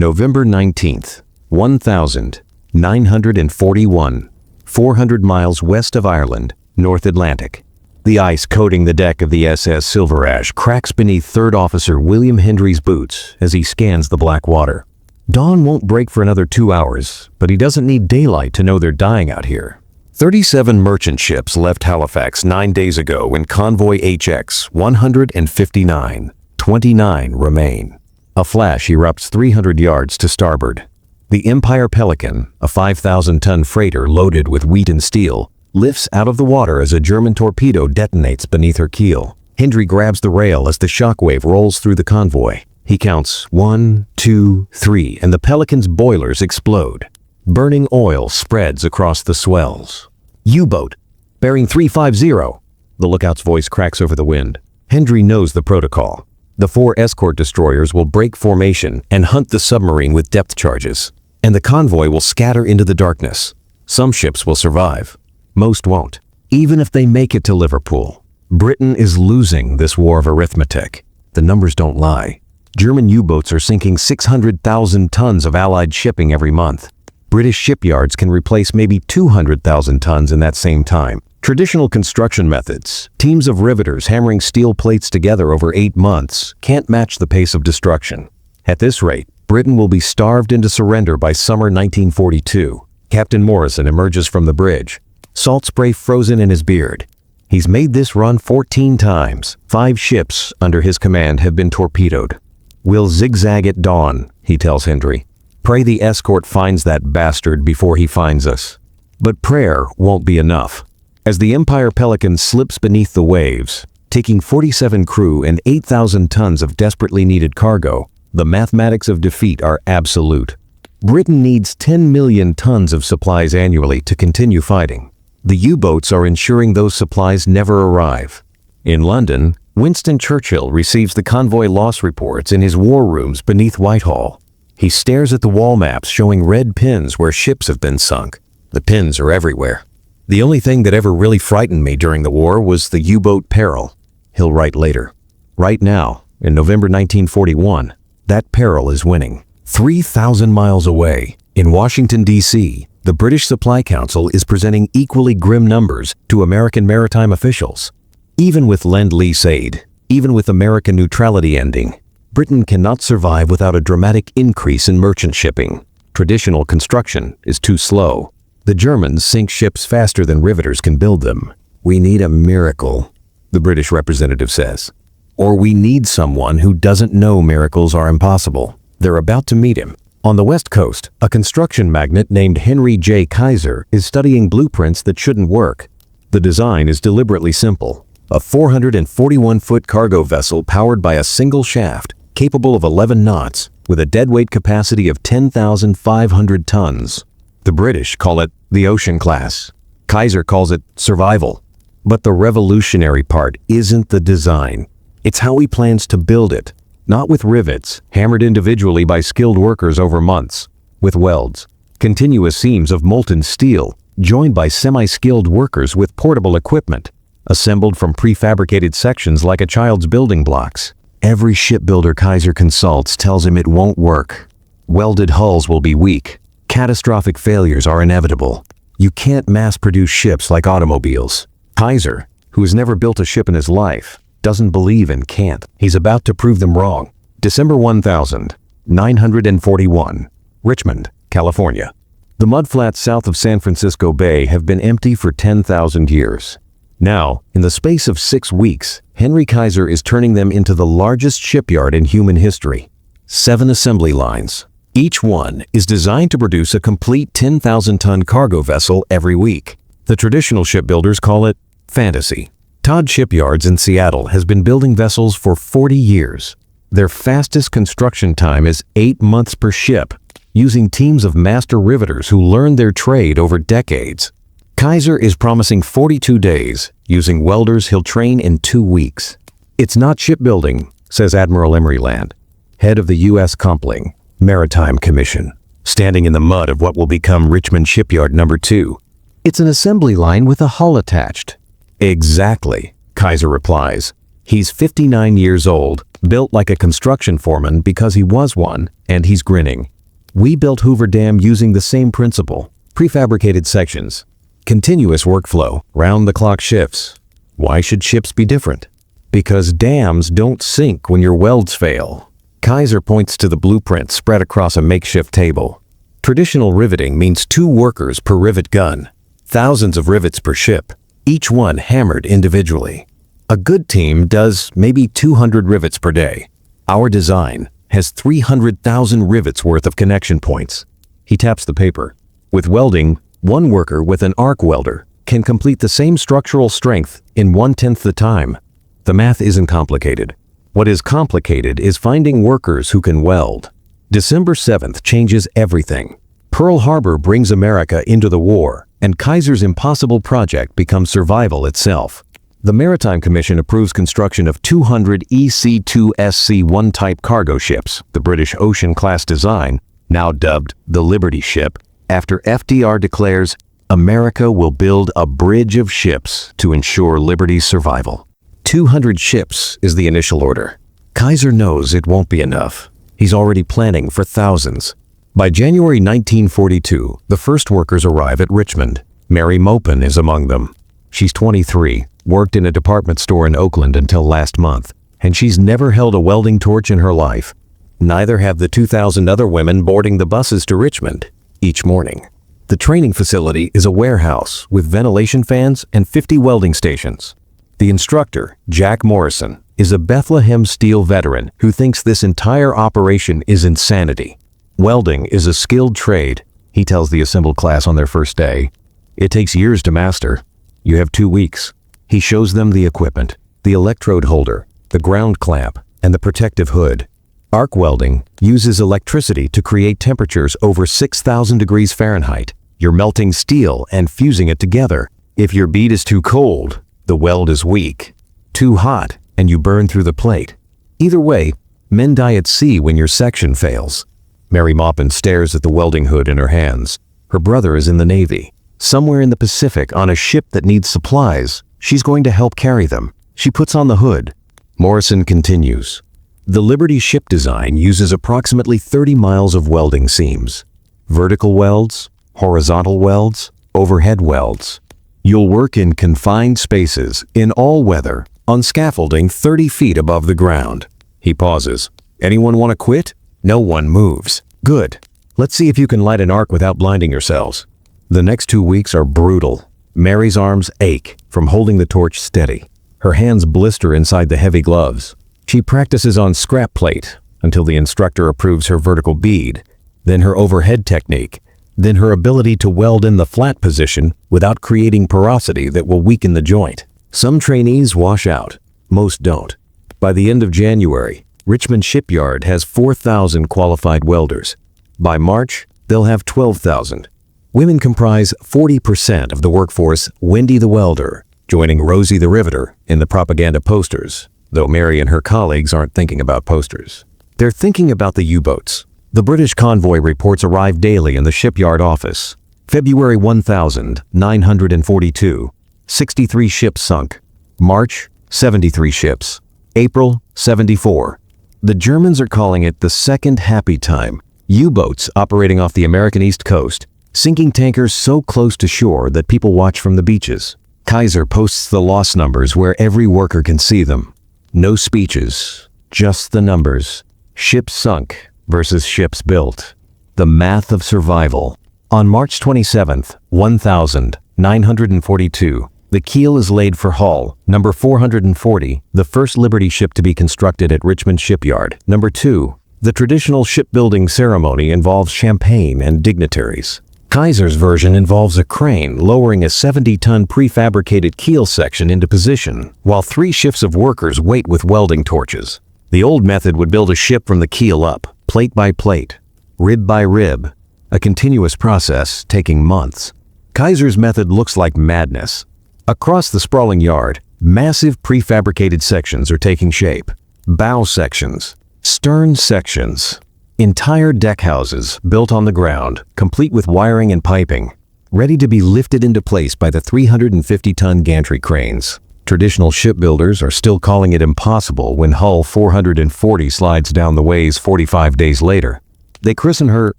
November 19th, 1941, 400 miles west of Ireland, North Atlantic. The ice coating the deck of the SS Silver Ash cracks beneath Third Officer William Hendry's boots as he scans the black water. Dawn won't break for another 2 hours, but he doesn't need daylight to know they're dying out here. 37 merchant ships left Halifax 9 days ago in convoy HX 159. 29 remain. A flash erupts 300 yards to starboard. The Empire Pelican, a 5,000-ton freighter loaded with wheat and steel, lifts out of the water as a German torpedo detonates beneath her keel. Hendry grabs the rail as the shockwave rolls through the convoy. He counts 1, 2, 3, and the Pelican's boilers explode. Burning oil spreads across the swells. U-boat, bearing 350. The lookout's voice cracks over the wind. Hendry knows the protocol. The 4 escort destroyers will break formation and hunt the submarine with depth charges, and the convoy will scatter into the darkness. Some ships will survive. Most won't. Even if they make it to Liverpool, Britain is losing this war of arithmetic. The numbers don't lie. German U-boats are sinking 600,000 tons of Allied shipping every month. British shipyards can replace maybe 200,000 tons in that same time. Traditional construction methods, teams of riveters hammering steel plates together over 8 months, can't match the pace of destruction. At this rate, Britain will be starved into surrender by summer 1942. Captain Morrison emerges from the bridge, salt spray frozen in his beard. He's made this run 14 times. 5 ships under his command have been torpedoed. "We'll zigzag at dawn," he tells Hendry. "Pray the escort finds that bastard before he finds us." But prayer won't be enough. As the Empire Pelican slips beneath the waves, taking 47 crew and 8,000 tons of desperately needed cargo, the mathematics of defeat are absolute. Britain needs 10 million tons of supplies annually to continue fighting. The U-boats are ensuring those supplies never arrive. In London, Winston Churchill receives the convoy loss reports in his war rooms beneath Whitehall. He stares at the wall maps showing red pins where ships have been sunk. The pins are everywhere. "The only thing that ever really frightened me during the war was the U-boat peril," he'll write later. Right now, in November 1941, that peril is winning. 3,000 miles away, in Washington, D.C., the British Supply Council is presenting equally grim numbers to American maritime officials. Even with Lend-Lease aid, even with American neutrality ending, Britain cannot survive without a dramatic increase in merchant shipping. Traditional construction is too slow. The Germans sink ships faster than riveters can build them. "We need a miracle," the British representative says. Or we need someone who doesn't know miracles are impossible. They're about to meet him. On the West Coast, a construction magnate named Henry J. Kaiser is studying blueprints that shouldn't work. The design is deliberately simple. A 441-foot cargo vessel powered by a single shaft, capable of 11 knots, with a deadweight capacity of 10,500 tons. The British call it the Ocean Class. Kaiser calls it survival. But the revolutionary part isn't the design. It's how he plans to build it. Not with rivets, hammered individually by skilled workers over months. With welds, continuous seams of molten steel, joined by semi-skilled workers with portable equipment, assembled from prefabricated sections like a child's building blocks. Every shipbuilder Kaiser consults tells him it won't work. Welded hulls will be weak. Catastrophic failures are inevitable. You can't mass-produce ships like automobiles. Kaiser, who has never built a ship in his life, doesn't believe and can't. He's about to prove them wrong. December 1941, Richmond, California. The mudflats south of San Francisco Bay have been empty for 10,000 years. Now, in the space of 6 weeks, Henry Kaiser is turning them into the largest shipyard in human history. 7 assembly lines. Each one is designed to produce a complete 10,000-ton cargo vessel every week. The traditional shipbuilders call it fantasy. Todd Shipyards in Seattle has been building vessels for 40 years. Their fastest construction time is 8 months per ship, using teams of master riveters who learned their trade over decades. Kaiser is promising 42 days, using welders he'll train in 2 weeks. "It's not shipbuilding," says Admiral Emery Land, head of the U.S. Compling Maritime Commission, standing in the mud of what will become Richmond Shipyard No. 2. "It's an assembly line with a hull attached." "Exactly," Kaiser replies. He's 59 years old, built like a construction foreman because he was one, and he's grinning. We built Hoover Dam using the same principle. Prefabricated sections. Continuous workflow, round-the-clock shifts. Why should ships be different? Because dams don't sink when your welds fail. Kaiser points to the blueprint spread across a makeshift table. Traditional riveting means 2 workers per rivet gun. Thousands of rivets per ship, each one hammered individually. A good team does maybe 200 rivets per day. Our design has 300,000 rivets worth of connection points. He taps the paper. With welding, one worker with an arc welder can complete the same structural strength in 1/10 the time. The math isn't complicated. What is complicated is finding workers who can weld. December 7th changes everything. Pearl Harbor brings America into the war, and Kaiser's impossible project becomes survival itself. The Maritime Commission approves construction of 200 EC-2SC-1 type cargo ships, the British Ocean-class design, now dubbed the Liberty Ship, after FDR declares, America will build a bridge of ships to ensure Liberty's survival. 200 ships is the initial order. Kaiser knows it won't be enough. He's already planning for thousands. By January 1942, the first workers arrive at Richmond. Mary Maupin is among them. She's 23, worked in a department store in Oakland until last month, and she's never held a welding torch in her life. Neither have the 2,000 other women boarding the buses to Richmond each morning. The training facility is a warehouse with ventilation fans and 50 welding stations. The instructor, Jack Morrison, is a Bethlehem Steel veteran who thinks this entire operation is insanity. Welding is a skilled trade, he tells the assembled class on their first day. It takes years to master. You have 2 weeks. He shows them the equipment, the electrode holder, the ground clamp, and the protective hood. Arc welding uses electricity to create temperatures over 6,000 degrees Fahrenheit. You're melting steel and fusing it together. If your bead is too cold, the weld is weak. Too hot, and you burn through the plate. Either way, men die at sea when your section fails. Mary Maupin stares at the welding hood in her hands. Her brother is in the Navy. Somewhere in the Pacific on a ship that needs supplies, she's going to help carry them. She puts on the hood. Morrison continues. The Liberty ship design uses approximately 30 miles of welding seams. Vertical welds, horizontal welds, overhead welds. You'll work in confined spaces, in all weather, on scaffolding 30 feet above the ground. He pauses. Anyone want to quit? No one moves. Good. Let's see if you can light an arc without blinding yourselves. The next 2 weeks are brutal. Mary's arms ache from holding the torch steady. Her hands blister inside the heavy gloves. She practices on scrap plate until the instructor approves her vertical bead, then her overhead technique, then her ability to weld in the flat position without creating porosity that will weaken the joint. Some trainees wash out. Most don't. By the end of January, Richmond Shipyard has 4,000 qualified welders. By March, they'll have 12,000. Women comprise 40% of the workforce. Wendy the welder, joining Rosie the riveter in the propaganda posters, though Mary and her colleagues aren't thinking about posters. They're thinking about the U-boats. The British convoy reports arrive daily in the shipyard office. February 1942, 63 ships sunk. March, 73 ships. April, 74. The Germans are calling it the second happy time. U-boats operating off the American East Coast, sinking tankers so close to shore that people watch from the beaches. Kaiser posts the loss numbers where every worker can see them. No speeches, just the numbers. Ships sunk versus ships built. The math of survival. On March 27th, 1942, the keel is laid for Hull, number 440, the first Liberty ship to be constructed at Richmond Shipyard. Number 2, the traditional shipbuilding ceremony involves champagne and dignitaries. Kaiser's version involves a crane lowering a 70-ton prefabricated keel section into position, while 3 shifts of workers wait with welding torches. The old method would build a ship from the keel up, plate by plate, rib by rib, a continuous process taking months. Kaiser's method looks like madness. Across the sprawling yard, massive prefabricated sections are taking shape. Bow sections, stern sections, entire deck houses built on the ground, complete with wiring and piping, ready to be lifted into place by the 350-ton gantry cranes. Traditional shipbuilders are still calling it impossible when Hull 440 slides down the ways 45 days later. They christen her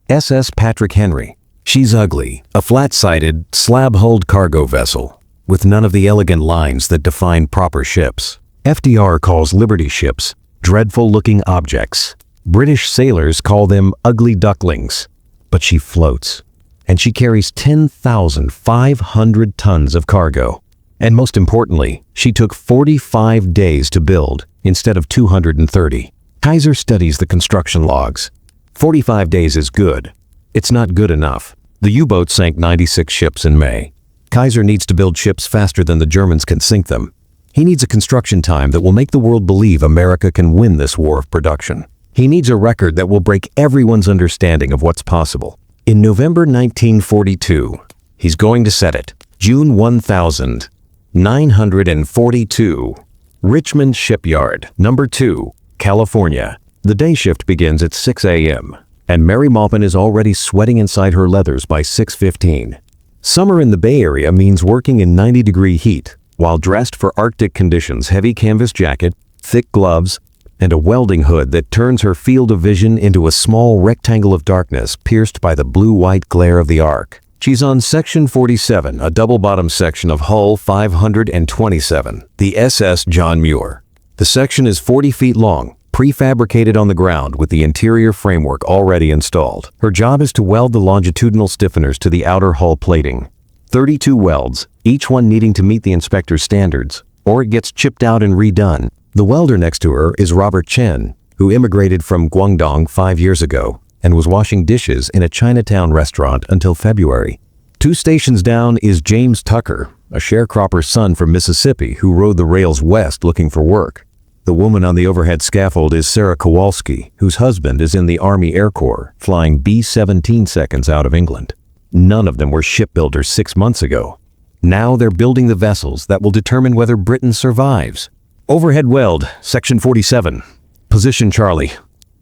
SS Patrick Henry. She's ugly, a flat-sided, slab-hulled cargo vessel, with none of the elegant lines that define proper ships. FDR calls Liberty ships dreadful-looking objects. British sailors call them ugly ducklings. But she floats, and she carries 10,500 tons of cargo. And most importantly, she took 45 days to build instead of 230. Kaiser studies the construction logs. 45 days is good. It's not good enough. The U-boat sank 96 ships in May. Kaiser needs to build ships faster than the Germans can sink them. He needs a construction time that will make the world believe America can win this war of production. He needs a record that will break everyone's understanding of what's possible. In November 1942, he's going to set it. June 1942, Richmond Shipyard, Number 2, California. The day shift begins at 6 a.m., and Mary Maupin is already sweating inside her leathers by 6:15. Summer in the Bay Area means working in 90-degree heat, while dressed for Arctic conditions, heavy canvas jacket, thick gloves, and a welding hood that turns her field of vision into a small rectangle of darkness pierced by the blue-white glare of the arc. She's on Section 47, a double-bottom section of Hull 527, the SS John Muir. The section is 40 feet long, prefabricated on the ground with the interior framework already installed. Her job is to weld the longitudinal stiffeners to the outer hull plating. 32 welds, each one needing to meet the inspector's standards, or it gets chipped out and redone. The welder next to her is Robert Chen, who immigrated from Guangdong 5 years ago and was washing dishes in a Chinatown restaurant until February. 2 stations down is James Tucker, a sharecropper's son from Mississippi who rode the rails west looking for work. The woman on the overhead scaffold is Sarah Kowalski, whose husband is in the Army Air Corps, flying B-17 seconds out of England. None of them were shipbuilders 6 months ago. Now they're building the vessels that will determine whether Britain survives. Overhead weld, Section 47. Position Charlie.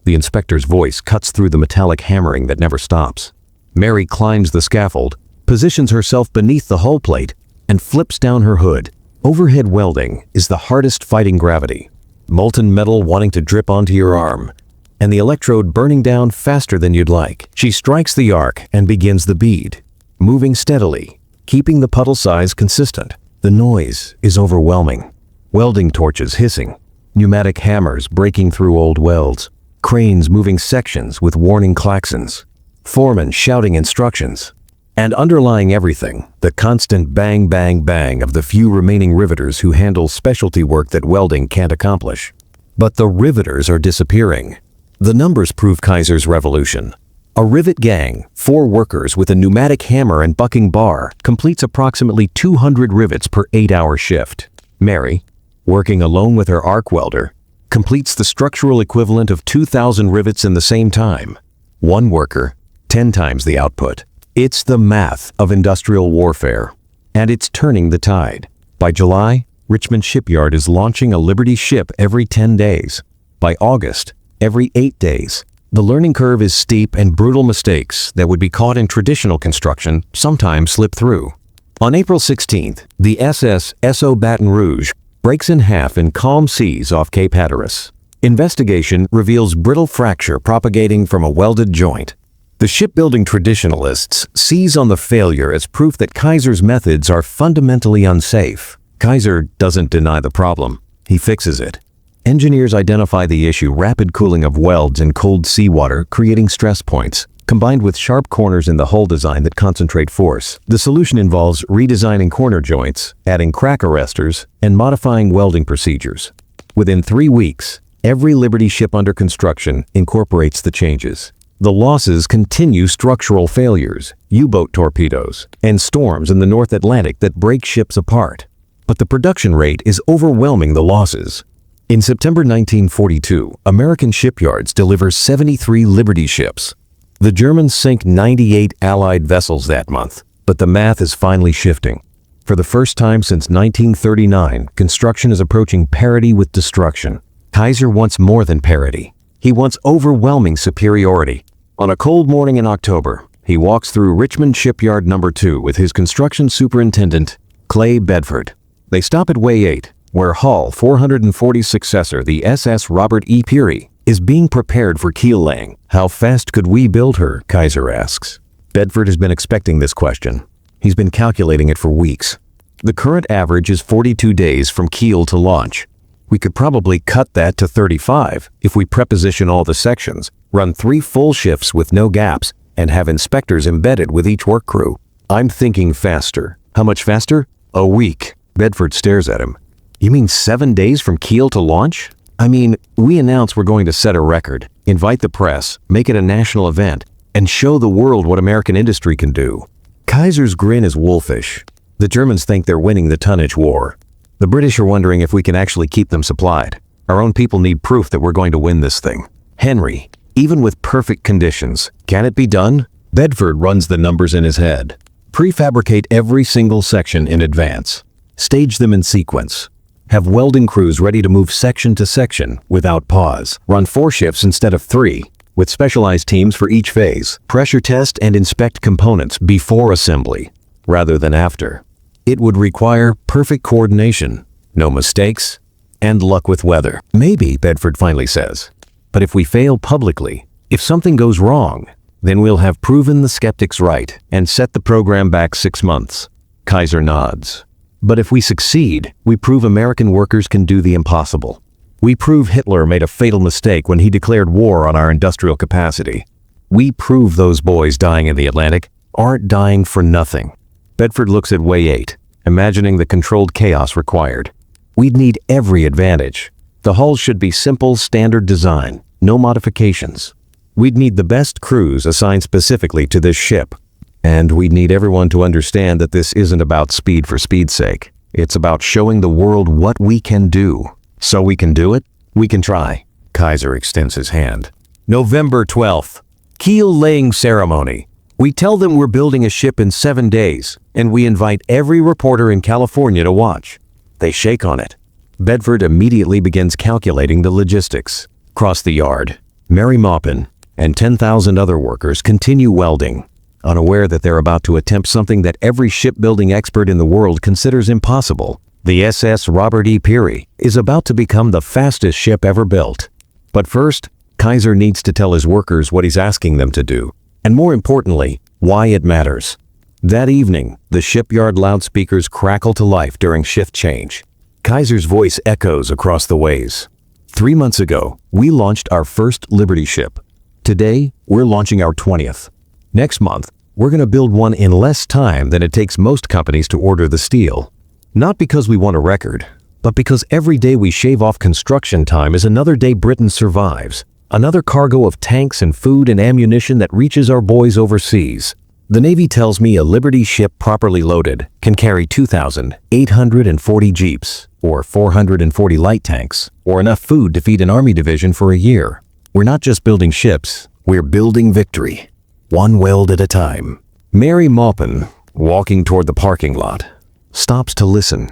The inspector's voice cuts through the metallic hammering that never stops. Mary climbs the scaffold, positions herself beneath the hull plate, and flips down her hood. Overhead welding is the hardest fighting gravity. Molten metal wanting to drip onto your arm, and the electrode burning down faster than you'd like. She strikes the arc and begins the bead, moving steadily, keeping the puddle size consistent. The noise is overwhelming. Welding torches hissing, pneumatic hammers breaking through old welds, cranes moving sections with warning klaxons, foremen shouting instructions. And underlying everything, the constant bang, bang, bang of the few remaining riveters who handle specialty work that welding can't accomplish. But the riveters are disappearing. The numbers prove Kaiser's revolution. A rivet gang, 4 workers with a pneumatic hammer and bucking bar, completes approximately 200 rivets per 8-hour shift. Mary, working alone with her arc welder, completes the structural equivalent of 2,000 rivets in the same time. 1 worker, 10 times the output. It's the math of industrial warfare, and it's turning the tide. By July, Richmond Shipyard is launching a Liberty ship every 10 days. By August, every 8 days. The learning curve is steep, and brutal mistakes that would be caught in traditional construction sometimes slip through. On April 16th, the SS SO Baton Rouge breaks in half in calm seas off Cape Hatteras. Investigation reveals brittle fracture propagating from a welded joint. The shipbuilding traditionalists seize on the failure as proof that Kaiser's methods are fundamentally unsafe. Kaiser doesn't deny the problem. He fixes it. Engineers identify the issue: rapid cooling of welds in cold seawater, creating stress points, combined with sharp corners in the hull design that concentrate force. The solution involves redesigning corner joints, adding crack arresters, and modifying welding procedures. Within 3 weeks, every Liberty ship under construction incorporates the changes. The losses continue: structural failures, U-boat torpedoes, and storms in the North Atlantic that break ships apart. But the production rate is overwhelming the losses. In September 1942, American shipyards deliver 73 Liberty ships. The Germans sink 98 Allied vessels that month, but the math is finally shifting. For the first time since 1939, construction is approaching parity with destruction. Kaiser wants more than parity. He wants overwhelming superiority. On a cold morning in October, he walks through Richmond Shipyard No. 2 with his construction superintendent, Clay Bedford. They stop at Way 8, where Hull 440 successor, the SS Robert E. Peary, is being prepared for keel laying. How fast could we build her? Kaiser asks. Bedford has been expecting this question. He's been calculating it for weeks. The current average is 42 days from keel to launch. We could probably cut that to 35 if we preposition all the sections, run 3 full shifts with no gaps, and have inspectors embedded with each work crew. I'm thinking faster. How much faster? A week. Bedford stares at him. You mean 7 days from keel to launch? I mean, we announce we're going to set a record, invite the press, make it a national event, and show the world what American industry can do. Kaiser's grin is wolfish. The Germans think they're winning the tonnage war. The British are wondering if we can actually keep them supplied. Our own people need proof that we're going to win this thing. Henry, even with perfect conditions, can it be done? Bedford runs the numbers in his head. Prefabricate every single section in advance. Stage them in sequence. Have welding crews ready to move section to section without pause. Run 4 shifts instead of 3, with specialized teams for each phase. Pressure test and inspect components before assembly, rather than after. It would require perfect coordination, no mistakes, and luck with weather. Maybe, Bedford finally says. But if we fail publicly, if something goes wrong, then we'll have proven the skeptics right and set the program back 6 months. Kaiser nods. But if we succeed, we prove American workers can do the impossible. We prove Hitler made a fatal mistake when he declared war on our industrial capacity. We prove those boys dying in the Atlantic aren't dying for nothing. Bedford looks at Way 8, imagining the controlled chaos required. We'd need every advantage. The hull should be simple, standard design, no modifications. We'd need the best crews assigned specifically to this ship. And we'd need everyone to understand that this isn't about speed for speed's sake. It's about showing the world what we can do. So we can do it? We can try. Kaiser extends his hand. November 12th. Keel laying ceremony. We tell them we're building a ship in 7 days, and we invite every reporter in California to watch. They shake on it. Bedford immediately begins calculating the logistics. Across the yard, Mary Maupin and 10,000 other workers continue welding, unaware that they're about to attempt something that every shipbuilding expert in the world considers impossible. The SS Robert E. Peary is about to become the fastest ship ever built. But first, Kaiser needs to tell his workers what he's asking them to do, and more importantly, why it matters. That evening, the shipyard loudspeakers crackle to life during shift change. Kaiser's voice echoes across the ways. 3 months ago, we launched our first Liberty ship. Today, we're launching our 20th. Next month, we're going to build one in less time than it takes most companies to order the steel. Not because we want a record, but because every day we shave off construction time is another day Britain survives, another cargo of tanks and food and ammunition that reaches our boys overseas. The Navy tells me a Liberty ship properly loaded can carry 2,840 jeeps, or 440 light tanks, or enough food to feed an army division for a year. We're not just building ships, we're building victory. One weld at a time. Mary Maupin, walking toward the parking lot, stops to listen.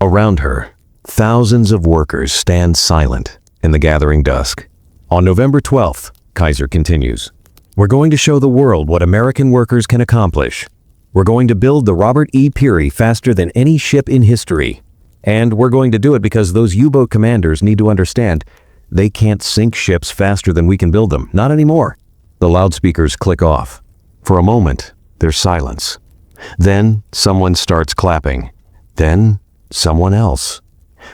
Around her, thousands of workers stand silent in the gathering dusk. On November 12th, Kaiser continues, we're going to show the world what American workers can accomplish. We're going to build the Robert E. Peary faster than any ship in history. And we're going to do it because those U-boat commanders need to understand they can't sink ships faster than we can build them. Not anymore. The loudspeakers click off. For a moment, there's silence. Then someone starts clapping. Then someone else.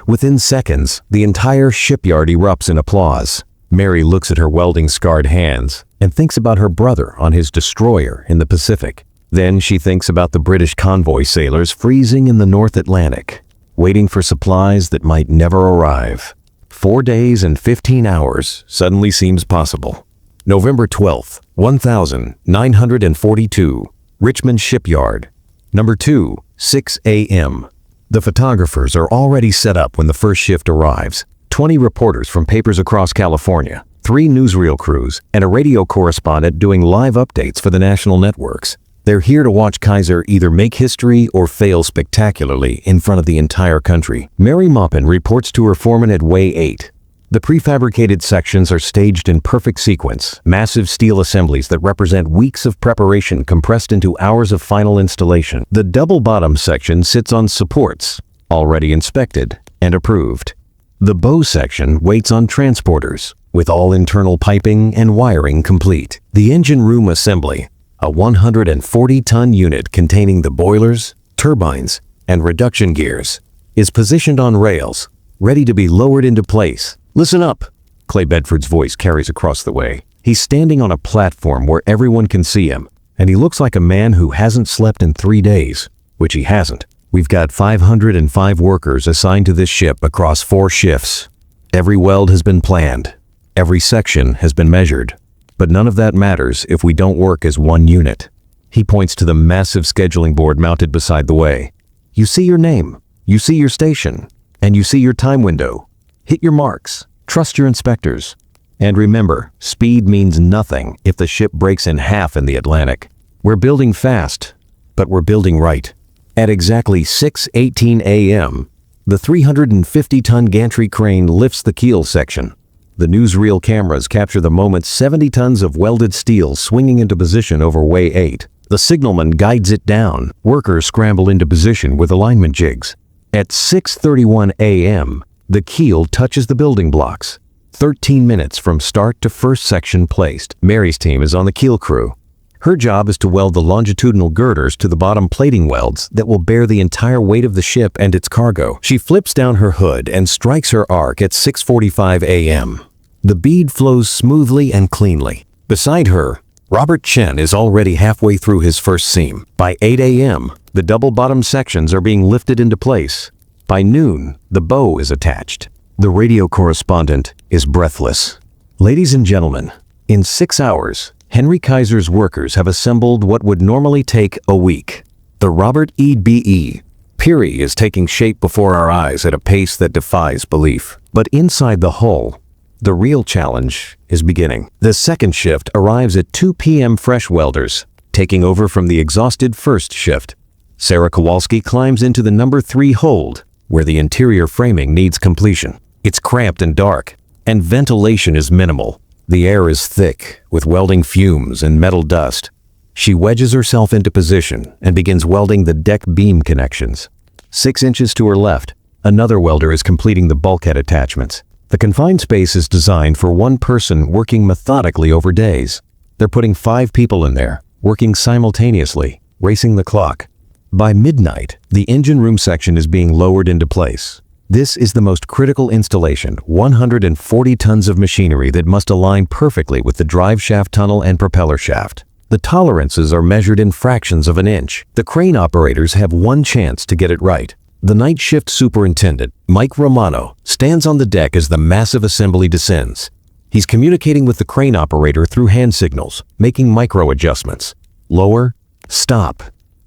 Within seconds, the entire shipyard erupts in applause. Mary looks at her welding-scarred hands and thinks about her brother on his destroyer in the Pacific. Then she thinks about the British convoy sailors freezing in the North Atlantic, waiting for supplies that might never arrive. 4 days and 15 hours suddenly seems possible. November 12th, 1942, Richmond Shipyard. Number 2, 6 a.m. The photographers are already set up when the first shift arrives. 20 reporters from papers across California, 3 newsreel crews, and a radio correspondent doing live updates for the national networks. They're here to watch Kaiser either make history or fail spectacularly in front of the entire country. Mary Maupin reports to her foreman at Way 8. The prefabricated sections are staged in perfect sequence, massive steel assemblies that represent weeks of preparation compressed into hours of final installation. The double-bottom section sits on supports, already inspected, and approved. The bow section waits on transporters, with all internal piping and wiring complete. The engine room assembly, a 140-ton unit containing the boilers, turbines, and reduction gears, is positioned on rails, ready to be lowered into place. "Listen up," Clay Bedford's voice carries across the way. He's standing on a platform where everyone can see him, and he looks like a man who hasn't slept in 3 days, which he hasn't. "We've got 505 workers assigned to this ship across 4 shifts. Every weld has been planned. Every section has been measured. But none of that matters if we don't work as one unit." He points to the massive scheduling board mounted beside the way. "You see your name, you see your station, and you see your time window. Hit your marks, trust your inspectors. And remember, speed means nothing if the ship breaks in half in the Atlantic. We're building fast, but we're building right." At exactly 6:18 a.m., the 350-ton gantry crane lifts the keel section. The newsreel cameras capture the moment 70 tons of welded steel swinging into position over way 8. The signalman guides it down. Workers scramble into position with alignment jigs. At 6:31 a.m., the keel touches the building blocks. 13 minutes from start to first section placed. Mary's team is on the keel crew. Her job is to weld the longitudinal girders to the bottom plating welds that will bear the entire weight of the ship and its cargo. She flips down her hood and strikes her arc at 6:45 a.m. The bead flows smoothly and cleanly. Beside her, Robert Chen is already halfway through his first seam. By 8 a.m., the double bottom sections are being lifted into place. By noon, the bow is attached. The radio correspondent is breathless. "Ladies and gentlemen, in 6 hours, Henry Kaiser's workers have assembled what would normally take a week. The Robert E.B.E. Peary is taking shape before our eyes at a pace that defies belief. But inside the hull, the real challenge is beginning. The second shift arrives at 2 p.m. Fresh welders, taking over from the exhausted first shift. Sarah Kowalski climbs into the number 3 hold, where the interior framing needs completion. It's cramped and dark, and ventilation is minimal. The air is thick, with welding fumes and metal dust. She wedges herself into position and begins welding the deck beam connections. 6 inches to her left, another welder is completing the bulkhead attachments. The confined space is designed for one person working methodically over days. They're putting 5 people in there, working simultaneously, racing the clock. By midnight, the engine room section is being lowered into place. This is the most critical installation, 140 tons of machinery that must align perfectly with the drive shaft tunnel and propeller shaft. The tolerances are measured in fractions of an inch. The crane operators have one chance to get it right. The night shift superintendent, Mike Romano, stands on the deck as the massive assembly descends. He's communicating with the crane operator through hand signals, making micro adjustments. Lower, stop.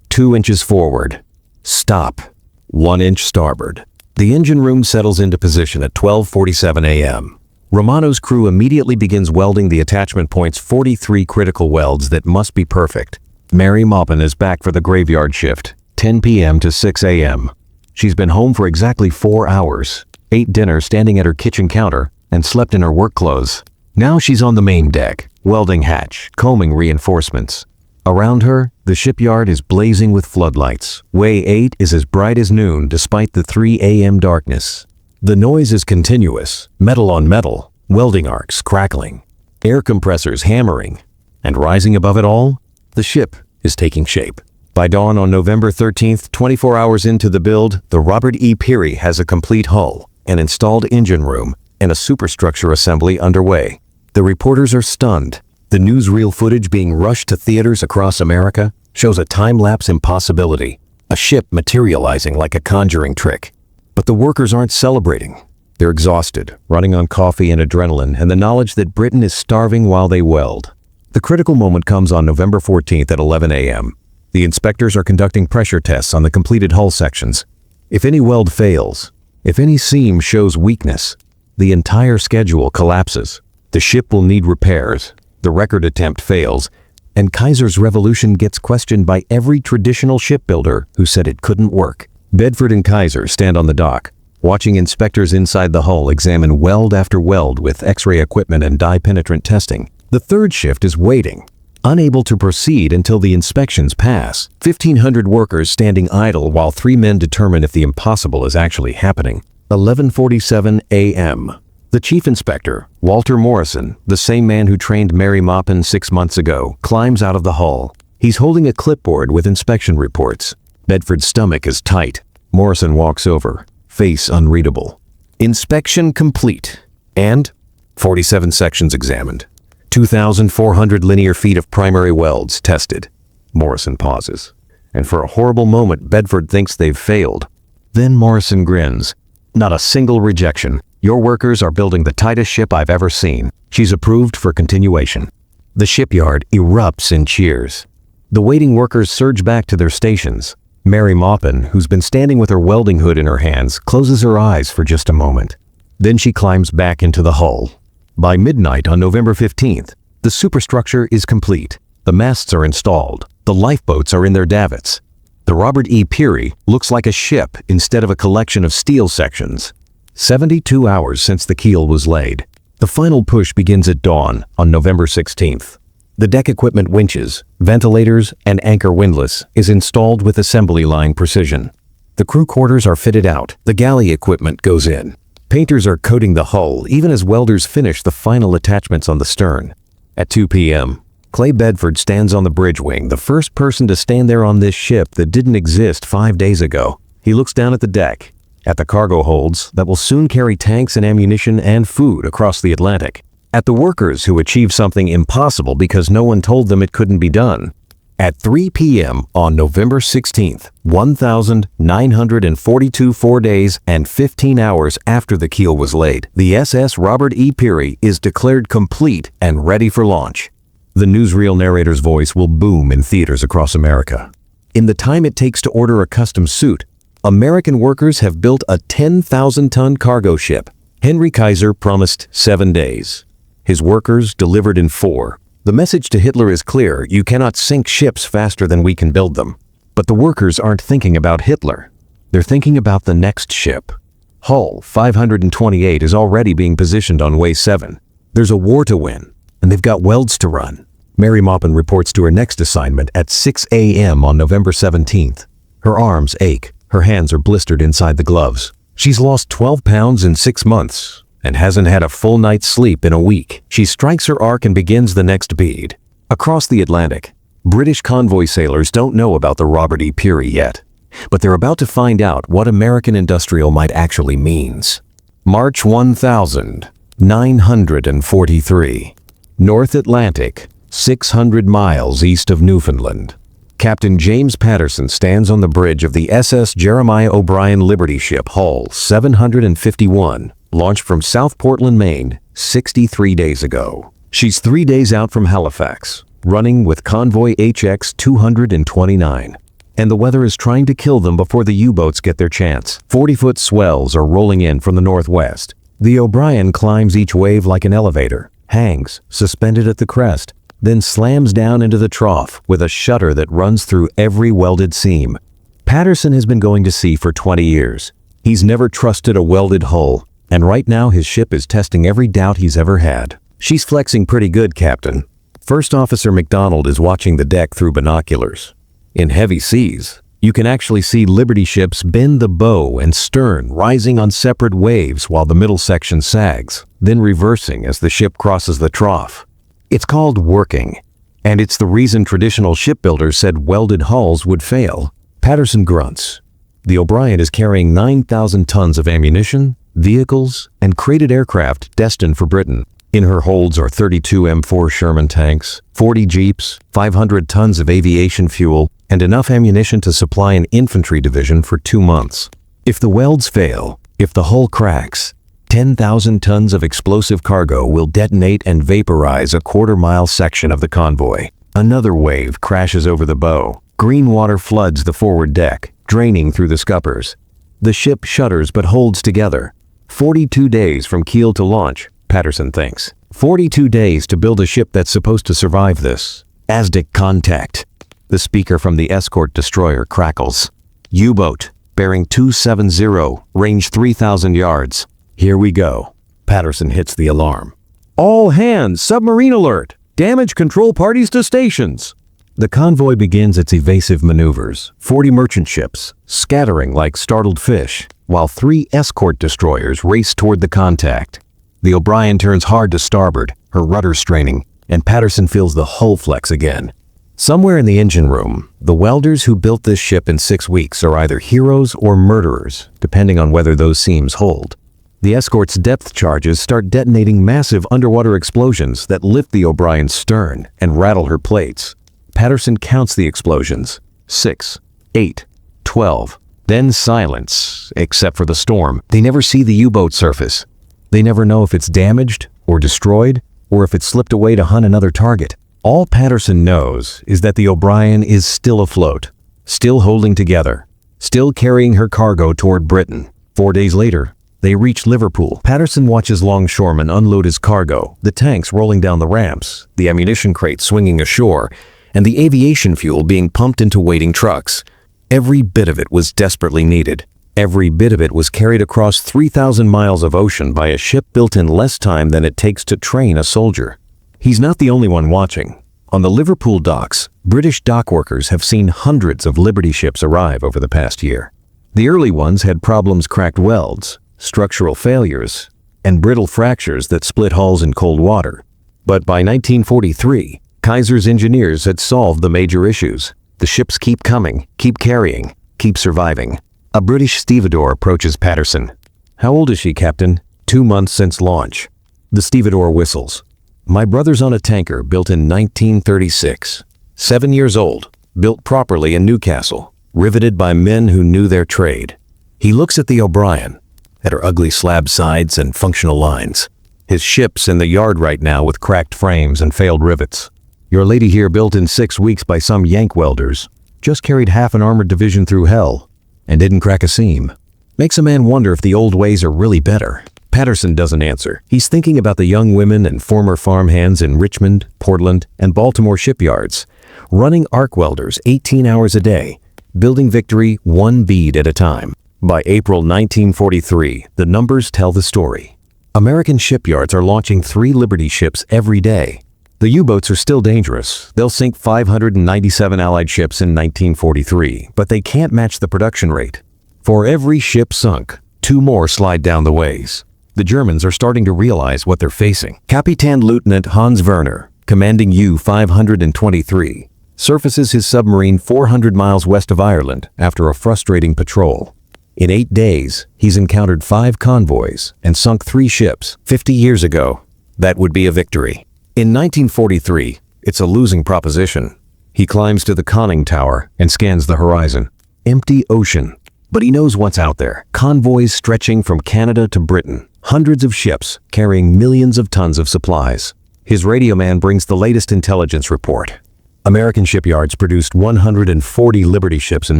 2 inches forward, stop. 1 inch starboard. The engine room settles into position at 12:47 a.m. Romano's crew immediately begins welding the attachment point's 43 critical welds that must be perfect. Mary Maupin is back for the graveyard shift, 10 p.m. to 6 a.m. She's been home for exactly 4 hours, ate dinner standing at her kitchen counter, and slept in her work clothes. Now she's on the main deck, welding hatch, combing reinforcements. Around her, the shipyard is blazing with floodlights. Way 8 is as bright as noon despite the 3 a.m. darkness. The noise is continuous, metal on metal, welding arcs crackling, air compressors hammering, and rising above it all, the ship is taking shape. By dawn on November 13th, 24 hours into the build, the Robert E. Peary has a complete hull, an installed engine room, and a superstructure assembly underway. The reporters are stunned. The newsreel footage being rushed to theaters across America shows a time-lapse impossibility, a ship materializing like a conjuring trick. But the workers aren't celebrating. They're exhausted, running on coffee and adrenaline and the knowledge that Britain is starving while they weld. The critical moment comes on November 14th at 11 a.m. The inspectors are conducting pressure tests on the completed hull sections. If any weld fails, if any seam shows weakness, the entire schedule collapses. The ship will need repairs. The record attempt fails, and Kaiser's revolution gets questioned by every traditional shipbuilder who said it couldn't work. Bedford and Kaiser stand on the dock, watching inspectors inside the hull examine weld after weld with X-ray equipment and dye-penetrant testing. The third shift is waiting, unable to proceed until the inspections pass. 1,500 workers standing idle while 3 men determine if the impossible is actually happening. 11:47 a.m. The chief inspector, Walter Morrison, the same man who trained Mary Maupin 6 months ago, climbs out of the hull. He's holding a clipboard with inspection reports. Bedford's stomach is tight. Morrison walks over, face unreadable. Inspection complete. And 47 sections examined. 2,400 linear feet of primary welds tested. Morrison pauses. And for a horrible moment, Bedford thinks they've failed. Then Morrison grins. Not a single rejection. Your workers are building the tightest ship I've ever seen. She's approved for continuation. The shipyard erupts in cheers. The waiting workers surge back to their stations. Mary Maupin, who's been standing with her welding hood in her hands, closes her eyes for just a moment. Then she climbs back into the hull. By midnight on November 15th, the superstructure is complete. The masts are installed. The lifeboats are in their davits. The Robert E. Peary looks like a ship instead of a collection of steel sections. 72 hours since the keel was laid. The final push begins at dawn on November 16th. The deck equipment winches, ventilators, and anchor windlass is installed with assembly line precision. The crew quarters are fitted out. The galley equipment goes in. Painters are coating the hull even as welders finish the final attachments on the stern. At 2 p.m., Clay Bedford stands on the bridge wing, the first person to stand there on this ship that didn't exist 5 days ago. He looks down at the deck, at the cargo holds that will soon carry tanks and ammunition and food across the Atlantic, at the workers who achieved something impossible because no one told them it couldn't be done. At 3 p.m. on November 16th, 1,942 4 days and 15 hours after the keel was laid, the SS Robert E. Peary is declared complete and ready for launch. The newsreel narrator's voice will boom in theaters across America. In the time it takes to order a custom suit, American workers have built a 10,000-ton cargo ship. Henry Kaiser promised 7 days. His workers delivered in 4. The message to Hitler is clear: you cannot sink ships faster than we can build them. But the workers aren't thinking about Hitler. They're thinking about the next ship. Hull 528 is already being positioned on Way 7. There's a war to win, and they've got welds to run. Mary Maupin reports to her next assignment at 6 a.m. on November 17th. Her arms ache. Her hands are blistered inside the gloves. She's lost 12 pounds in 6 months and hasn't had a full night's sleep in a week. She strikes her arc and begins the next bead. Across the Atlantic, British convoy sailors don't know about the Robert E. Peary yet, but they're about to find out what American industrial might actually means. March 1943. North Atlantic, 600 miles east of Newfoundland. Captain James Patterson stands on the bridge of the SS Jeremiah O'Brien Liberty ship Hull 751, launched from South Portland, Maine, 63 days ago. She's 3 days out from Halifax, running with convoy HX 229. And the weather is trying to kill them before the U-boats get their chance. 40-foot swells are rolling in from the northwest. The O'Brien climbs each wave like an elevator, hangs, suspended at the crest, then slams down into the trough with a shutter that runs through every welded seam. Patterson has been going to sea for 20 years. He's never trusted a welded hull, and right now his ship is testing every doubt he's ever had. She's flexing pretty good, Captain. First Officer McDonald is watching the deck through binoculars. In heavy seas, you can actually see Liberty ships bend the bow and stern rising on separate waves while the middle section sags, then reversing as the ship crosses the trough. It's called working, and it's the reason traditional shipbuilders said welded hulls would fail. Patterson grunts. The O'Brien is carrying 9,000 tons of ammunition, vehicles, and crated aircraft destined for Britain. In her holds are 32 M4 Sherman tanks, 40 jeeps, 500 tons of aviation fuel, and enough ammunition to supply an infantry division for 2 months. If the welds fail, if the hull cracks, 10,000 tons of explosive cargo will detonate and vaporize a quarter-mile section of the convoy. Another wave crashes over the bow. Green water floods the forward deck, draining through the scuppers. The ship shudders but holds together. 42 days from keel to launch, Patterson thinks. 42 days to build a ship that's supposed to survive this. ASDIC contact. The speaker from the escort destroyer crackles. U-boat, bearing 270, range 3,000 yards. Here we go. Patterson hits the alarm. All hands, submarine alert! Damage control parties to stations! The convoy begins its evasive maneuvers. 40 merchant ships, scattering like startled fish. while 3 escort destroyers race toward the contact. The O'Brien turns hard to starboard, her rudder straining, and Patterson feels the hull flex again. Somewhere in the engine room, the welders who built this ship in 6 weeks are either heroes or murderers, depending on whether those seams hold. The escort's depth charges start detonating massive underwater explosions that lift the O'Brien's stern and rattle her plates. Patterson counts the explosions. 6, 8, 12. Then silence, except for the storm. They never see the U-boat surface. They never know if it's damaged or destroyed, or if it slipped away to hunt another target. All Patterson knows is that the O'Brien is still afloat, still holding together, still carrying her cargo toward Britain. 4 days later, they reach Liverpool. Patterson watches longshoremen unload his cargo, the tanks rolling down the ramps, the ammunition crates swinging ashore, and the aviation fuel being pumped into waiting trucks. Every bit of it was desperately needed. Every bit of it was carried across 3,000 miles of ocean by a ship built in less time than it takes to train a soldier. He's not the only one watching. On the Liverpool docks, British dock workers have seen hundreds of Liberty ships arrive over the past year. The early ones had problems: cracked welds, structural failures, and brittle fractures that split hulls in cold water. But by 1943, Kaiser's engineers had solved the major issues. The ships keep coming, keep carrying, keep surviving. A British stevedore approaches Patterson. "How old is she, Captain?" "2 months since launch." The stevedore whistles. "My brother's on a tanker built in 1936. 7 years old, built properly in Newcastle, riveted by men who knew their trade." He looks at the O'Brien, at her ugly slab sides and functional lines. His ship's in the yard right now with cracked frames and failed rivets. "Your lady here, built in 6 weeks by some Yank welders, just carried half an armored division through hell and didn't crack a seam." Makes a man wonder if the old ways are really better. Patterson doesn't answer. He's thinking about the young women and former farmhands in Richmond, Portland, and Baltimore shipyards, running arc welders 18 hours a day, building victory 1 bead at a time. By April 1943, the numbers tell the story. American shipyards are launching 3 Liberty ships every day. The U-boats are still dangerous. They'll sink 597 Allied ships in 1943, but they can't match the production rate. For every ship sunk, 2 more slide down the ways. The Germans are starting to realize what they're facing. Captain Lieutenant Hans Werner, commanding U-523, surfaces his submarine 400 miles west of Ireland after a frustrating patrol. In 8 days, he's encountered 5 convoys and sunk 3 ships. 50 years ago, that would be a victory. In 1943, it's a losing proposition. He climbs to the conning tower and scans the horizon. Empty ocean. But he knows what's out there. Convoys stretching from Canada to Britain. Hundreds of ships carrying millions of tons of supplies. His radio man brings the latest intelligence report. American shipyards produced 140 Liberty ships in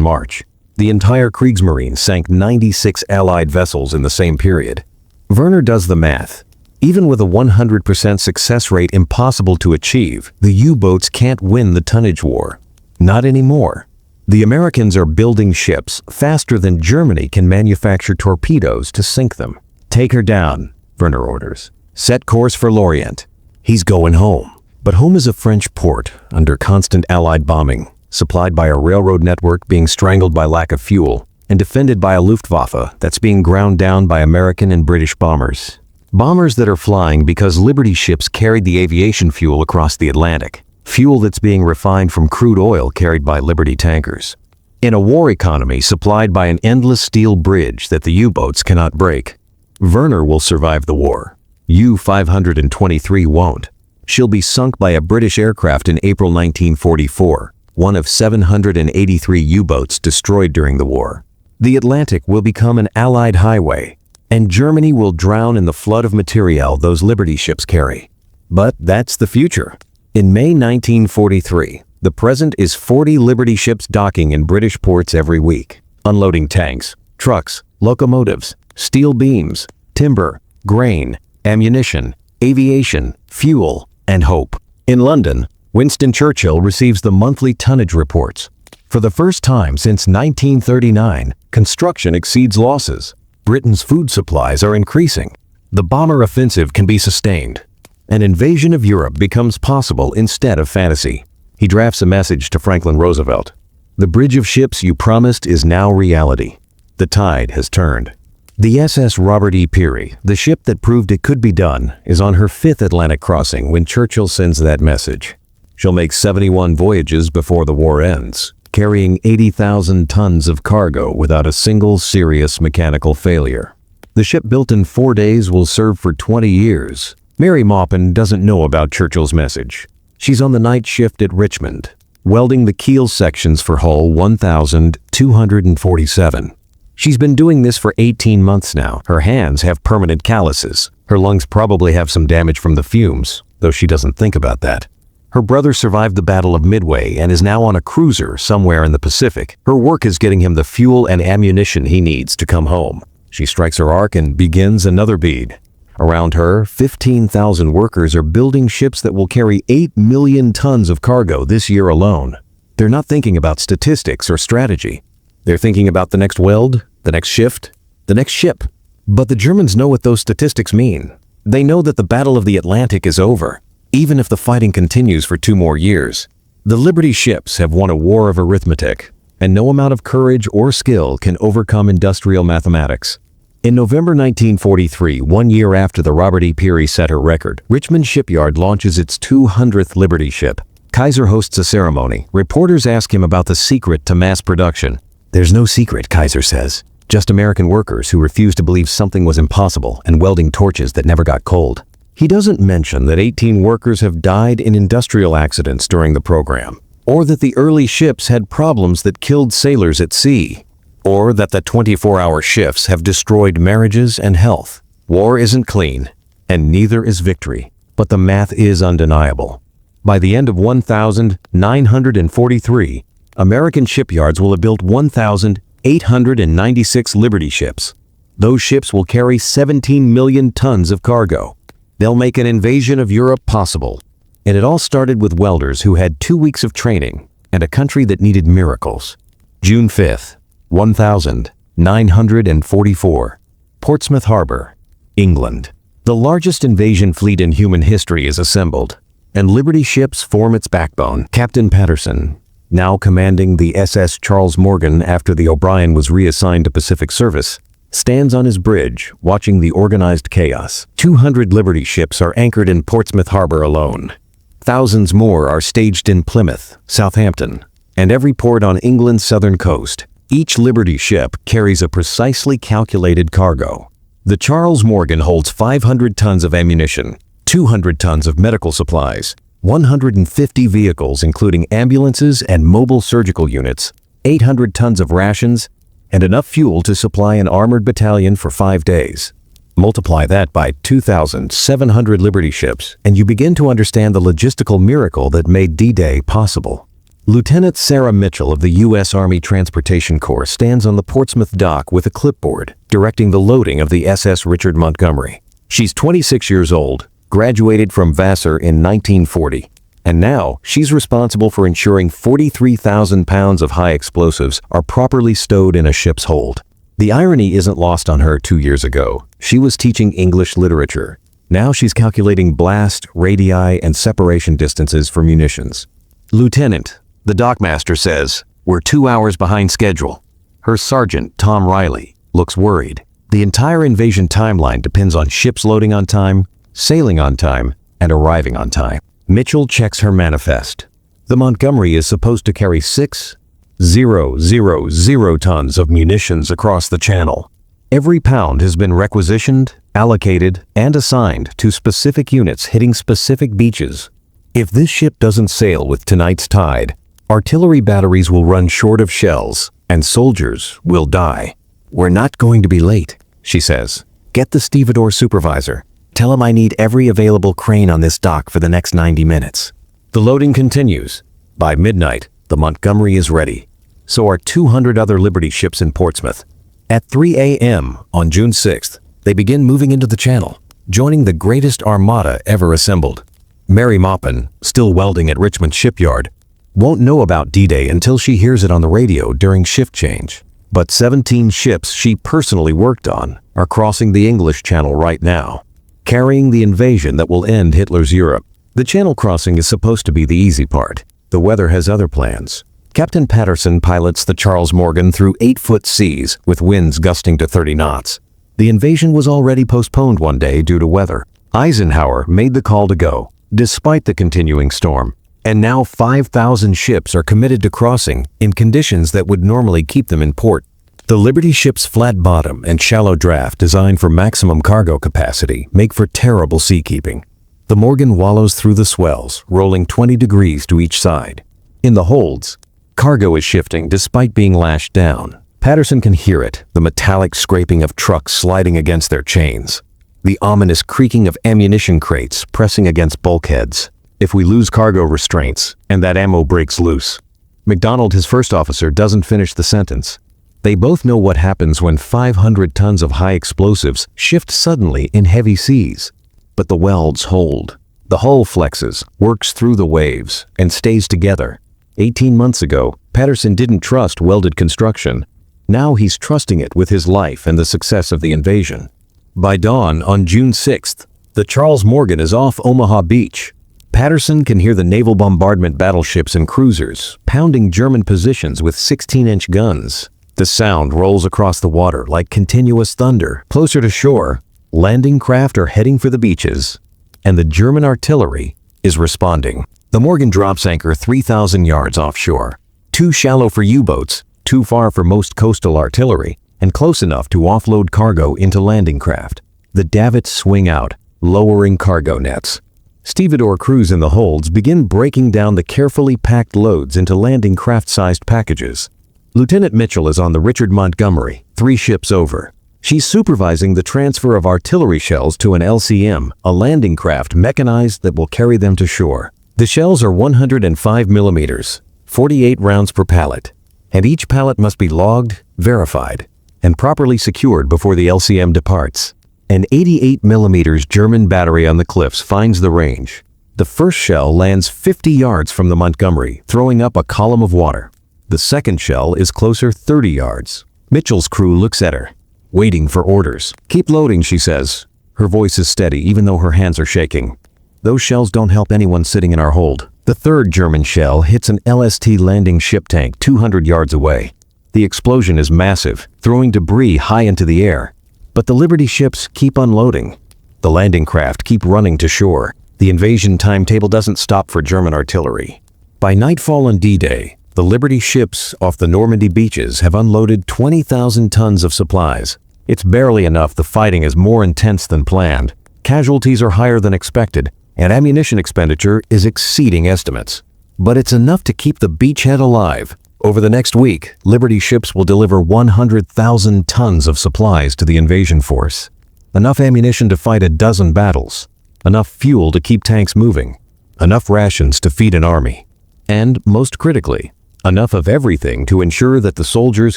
March. The entire Kriegsmarine sank 96 Allied vessels in the same period. Werner does the math. Even with a 100% success rate impossible to achieve, the U-boats can't win the tonnage war. Not anymore. The Americans are building ships faster than Germany can manufacture torpedoes to sink them. "Take her down," Werner orders. "Set course for Lorient." He's going home. But home is a French port under constant Allied bombing, supplied by a railroad network being strangled by lack of fuel, and defended by a Luftwaffe that's being ground down by American and British bombers. Bombers that are flying because Liberty ships carried the aviation fuel across the Atlantic. Fuel that's being refined from crude oil carried by Liberty tankers. In a war economy supplied by an endless steel bridge that the U-boats cannot break, Werner will survive the war. U-523 won't. She'll be sunk by a British aircraft in April 1944, one of 783 U-boats destroyed during the war. The Atlantic will become an Allied highway, and Germany will drown in the flood of materiel those Liberty ships carry. But that's the future. In May 1943, the present is 40 Liberty ships docking in British ports every week, unloading tanks, trucks, locomotives, steel beams, timber, grain, ammunition, aviation, fuel, and hope. In London, Winston Churchill receives the monthly tonnage reports. For the first time since 1939, construction exceeds losses. Britain's food supplies are increasing. The bomber offensive can be sustained. An invasion of Europe becomes possible instead of fantasy. He drafts a message to Franklin Roosevelt. "The bridge of ships you promised is now reality. The tide has turned. The SS Robert E. Peary, the ship that proved it could be done, is on her 5th Atlantic crossing when Churchill sends that message. She'll make 71 voyages before the war ends, carrying 80,000 tons of cargo without a single serious mechanical failure. The ship built in 4 days will serve for 20 years. Mary Maupin doesn't know about Churchill's message. She's on the night shift at Richmond, welding the keel sections for hull 1247. She's been doing this for 18 months now. Her hands have permanent calluses. Her lungs probably have some damage from the fumes, though she doesn't think about that. Her brother survived the Battle of Midway and is now on a cruiser somewhere in the Pacific. Her work is getting him the fuel and ammunition he needs to come home. She strikes her arc and begins another bead. Around her, 15,000 workers are building ships that will carry 8 million tons of cargo this year alone. They're not thinking about statistics or strategy. They're thinking about the next weld, the next shift, the next ship. But the Germans know what those statistics mean. They know that the Battle of the Atlantic is over, even if the fighting continues for 2 more years. The Liberty ships have won a war of arithmetic, and no amount of courage or skill can overcome industrial mathematics. In November 1943, 1 year after the Robert E. Peary set her record, Richmond Shipyard launches its 200th Liberty ship. Kaiser hosts a ceremony. Reporters ask him about the secret to mass production. "There's no secret," Kaiser says. "Just American workers who refused to believe something was impossible and welding torches that never got cold." He doesn't mention that 18 workers have died in industrial accidents during the program, or that the early ships had problems that killed sailors at sea, or that the 24-hour shifts have destroyed marriages and health. War isn't clean, and neither is victory, but the math is undeniable. By the end of 1943, American shipyards will have built 1,896 Liberty ships. Those ships will carry 17 million tons of cargo. They'll make an invasion of Europe possible. And it all started with welders who had 2 weeks of training and a country that needed miracles. June 5th, 1944, Portsmouth Harbor, England. The largest invasion fleet in human history is assembled, and Liberty ships form its backbone. Captain Patterson, now commanding the SS Charles Morgan after the O'Brien was reassigned to Pacific service, stands on his bridge watching the organized chaos. 200 Liberty ships are anchored in Portsmouth Harbor alone. Thousands more are staged in Plymouth, Southampton, and every port on England's southern coast. Each Liberty ship carries a precisely calculated cargo. The Charles Morgan holds 500 tons of ammunition, 200 tons of medical supplies, 150 vehicles including ambulances and mobile surgical units, 800 tons of rations, and enough fuel to supply an armored battalion for 5 days. Multiply that by 2,700 Liberty ships, and you begin to understand the logistical miracle that made D-Day possible. Lieutenant Sarah Mitchell of the U.S. Army Transportation Corps stands on the Portsmouth dock with a clipboard, directing the loading of the SS Richard Montgomery. She's 26 years old, graduated from Vassar in 1940, and now she's responsible for ensuring 43,000 pounds of high explosives are properly stowed in a ship's hold. The irony isn't lost on her 2 years ago. She was teaching English literature. Now she's calculating blast, radii, and separation distances for munitions. "Lieutenant," the dockmaster says, "we're 2 hours behind schedule." Her sergeant, Tom Riley, looks worried. The entire invasion timeline depends on ships loading on time, sailing on time, and arriving on time. Mitchell checks her manifest. The Montgomery is supposed to carry 6,000 tons of munitions across the channel. Every pound has been requisitioned, allocated, and assigned to specific units hitting specific beaches. If this ship doesn't sail with tonight's tide, artillery batteries will run short of shells, and soldiers will die. "We're not going to be late," she says. "Get the stevedore supervisor. Tell him I need every available crane on this dock for the next 90 minutes. The loading continues. By midnight, the Montgomery is ready. So are 200 other Liberty ships in Portsmouth. At 3 a.m. on June 6th, they begin moving into the channel, joining the greatest armada ever assembled. Mary Maupin, still welding at Richmond Shipyard, won't know about D-Day until she hears it on the radio during shift change. But 17 ships she personally worked on are crossing the English Channel right now, carrying the invasion that will end Hitler's Europe. The channel crossing is supposed to be the easy part. The weather has other plans. Captain Patterson pilots the Charles Morgan through 8-foot seas with winds gusting to 30 knots. The invasion was already postponed one day due to weather. Eisenhower made the call to go, despite the continuing storm. And now 5,000 ships are committed to crossing in conditions that would normally keep them in port. The Liberty ship's flat bottom and shallow draft designed for maximum cargo capacity make for terrible seakeeping. The Morgan wallows through the swells, rolling 20 degrees to each side. In the holds, cargo is shifting despite being lashed down. Patterson can hear it, the metallic scraping of trucks sliding against their chains, the ominous creaking of ammunition crates pressing against bulkheads. If we lose cargo restraints and that ammo breaks loose. McDonald, his first officer, doesn't finish the sentence. They both know what happens when 500 tons of high explosives shift suddenly in heavy seas. But the welds hold. The hull flexes, works through the waves, and stays together. 18 months ago, Patterson didn't trust welded construction. Now he's trusting it with his life and the success of the invasion. By dawn on June 6th, the Charles Morgan is off Omaha Beach. Patterson can hear the naval bombardment battleships and cruisers pounding German positions with 16-inch guns. The sound rolls across the water like continuous thunder. Closer to shore, landing craft are heading for the beaches, and the German artillery is responding. The Morgan drops anchor 3,000 yards offshore. Too shallow for U-boats, too far for most coastal artillery, and close enough to offload cargo into landing craft. The davits swing out, lowering cargo nets. Stevedore crews in the holds begin breaking down the carefully packed loads into landing craft-sized packages. Lieutenant Mitchell is on the Richard Montgomery, 3 ships over. She's supervising the transfer of artillery shells to an LCM, a landing craft mechanized that will carry them to shore. The shells are 105 millimeters, 48 rounds per pallet, and each pallet must be logged, verified, and properly secured before the LCM departs. An 88 millimeters German battery on the cliffs finds the range. The first shell lands 50 yards from the Montgomery, throwing up a column of water. The second shell is closer 30 yards. Mitchell's crew looks at her, waiting for orders. "Keep loading," she says. Her voice is steady even though her hands are shaking. "Those shells don't help anyone sitting in our hold." The third German shell hits an LST landing ship tank 200 yards away. The explosion is massive, throwing debris high into the air. But the Liberty ships keep unloading. The landing craft keep running to shore. The invasion timetable doesn't stop for German artillery. By nightfall on D-Day, the Liberty ships off the Normandy beaches have unloaded 20,000 tons of supplies. It's barely enough. The fighting is more intense than planned. Casualties are higher than expected, and ammunition expenditure is exceeding estimates. But it's enough to keep the beachhead alive. Over the next week, Liberty ships will deliver 100,000 tons of supplies to the invasion force. Enough ammunition to fight a dozen battles. Enough fuel to keep tanks moving. Enough rations to feed an army. And, most critically, enough of everything to ensure that the soldiers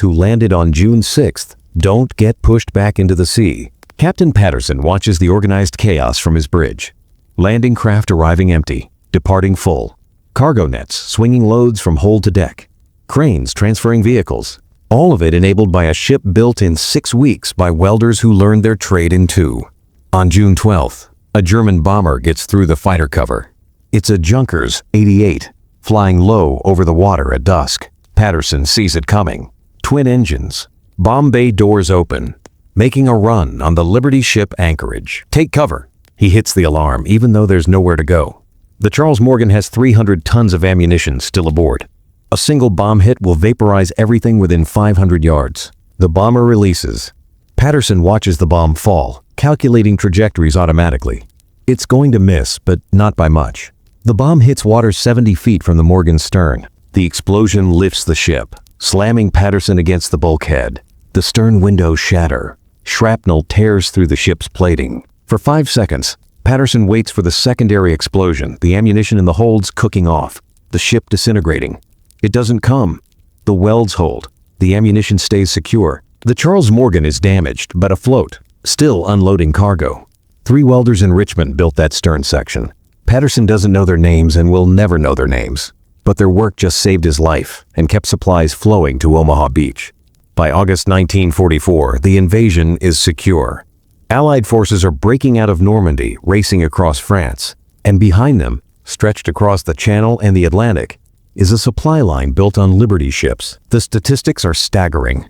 who landed on June 6th don't get pushed back into the sea. Captain Patterson watches the organized chaos from his bridge. Landing craft arriving empty, departing full. Cargo nets swinging loads from hold to deck. Cranes transferring vehicles. All of it enabled by a ship built in 6 weeks by welders who learned their trade in 2. On June 12th, a German bomber gets through the fighter cover. It's a Junkers 88, flying low over the water at dusk. Patterson sees it coming. Twin engines. Bomb bay doors open, making a run on the Liberty ship anchorage. "Take cover." He hits the alarm even though there's nowhere to go. The Charles Morgan has 300 tons of ammunition still aboard. A single bomb hit will vaporize everything within 500 yards. The bomber releases. Patterson watches the bomb fall, calculating trajectories automatically. It's going to miss, but not by much. The bomb hits water 70 feet from the Morgan's stern. The explosion lifts the ship, slamming Patterson against the bulkhead. The stern windows shatter. Shrapnel tears through the ship's plating. For 5 seconds, Patterson waits for the secondary explosion, the ammunition in the holds cooking off, the ship disintegrating. It doesn't come. The welds hold. The ammunition stays secure. The Charles Morgan is damaged, but afloat, still unloading cargo. 3 welders in Richmond built that stern section. Patterson doesn't know their names and will never know their names, but their work just saved his life and kept supplies flowing to Omaha Beach. By August 1944, the invasion is secure. Allied forces are breaking out of Normandy, racing across France, and behind them, stretched across the Channel and the Atlantic, is a supply line built on Liberty ships. The statistics are staggering.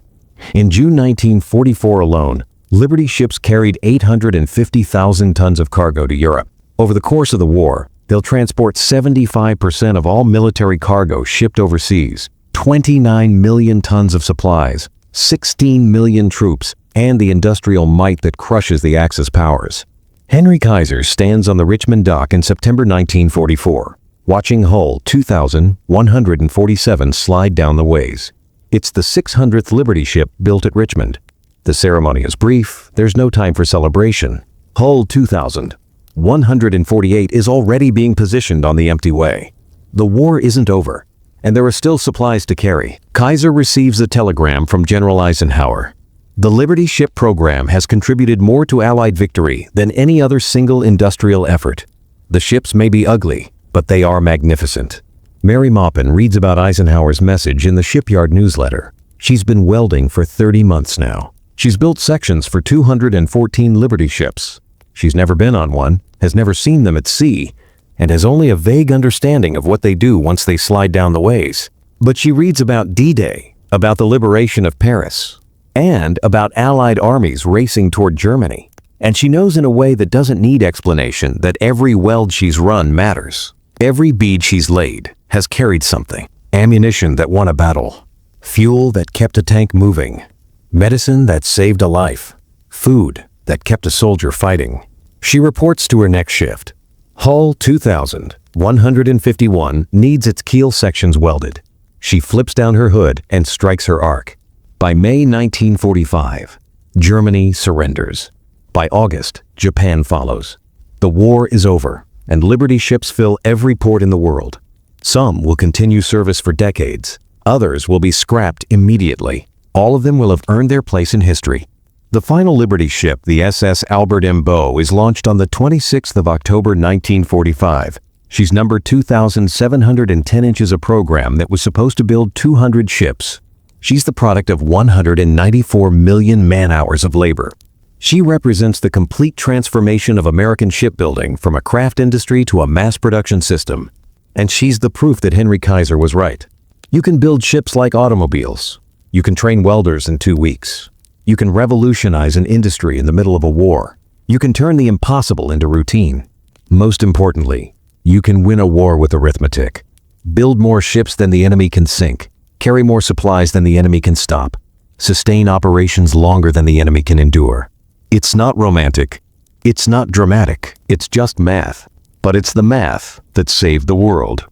In June 1944 alone, Liberty ships carried 850,000 tons of cargo to Europe. Over the course of the war, they'll transport 75% of all military cargo shipped overseas, 29 million tons of supplies, 16 million troops, and the industrial might that crushes the Axis powers. Henry Kaiser stands on the Richmond dock in September 1944, watching hull 2147 slide down the ways. It's the 600th Liberty ship built at Richmond. The ceremony is brief, there's no time for celebration. Hull 2148 is already being positioned on the empty way. The war isn't over, and there are still supplies to carry. Kaiser receives a telegram from General Eisenhower. The Liberty ship program has contributed more to Allied victory than any other single industrial effort. The ships may be ugly, but they are magnificent. Mary Maupin reads about Eisenhower's message in the shipyard newsletter. She's been welding for 30 months now. She's built sections for 214 Liberty ships. She's never been on one, has never seen them at sea, and has only a vague understanding of what they do once they slide down the ways. But she reads about D-Day, about the liberation of Paris, and about Allied armies racing toward Germany. And she knows in a way that doesn't need explanation that every weld she's run matters. Every bead she's laid has carried something. Ammunition that won a battle. Fuel that kept a tank moving. Medicine that saved a life. Food that kept a soldier fighting. She reports to her next shift. Hull 2151 needs its keel sections welded. She flips down her hood and strikes her arc. By May 1945, Germany surrenders. By August, Japan follows. The war is over, and Liberty ships fill every port in the world. Some will continue service for decades. Others will be scrapped immediately. All of them will have earned their place in history. The final Liberty ship, the SS Albert M. Bow, is launched on the 26th of October 1945. She's numbered 2,710 inches, a program that was supposed to build 200 ships. She's the product of 194 million man-hours of labor. She represents the complete transformation of American shipbuilding from a craft industry to a mass production system. And she's the proof that Henry Kaiser was right. You can build ships like automobiles. You can train welders in 2 weeks. You can revolutionize an industry in the middle of a war. You can turn the impossible into routine. Most importantly, you can win a war with arithmetic. Build more ships than the enemy can sink. Carry more supplies than the enemy can stop. Sustain operations longer than the enemy can endure. It's not romantic. It's not dramatic. It's just math. But it's the math that saved the world.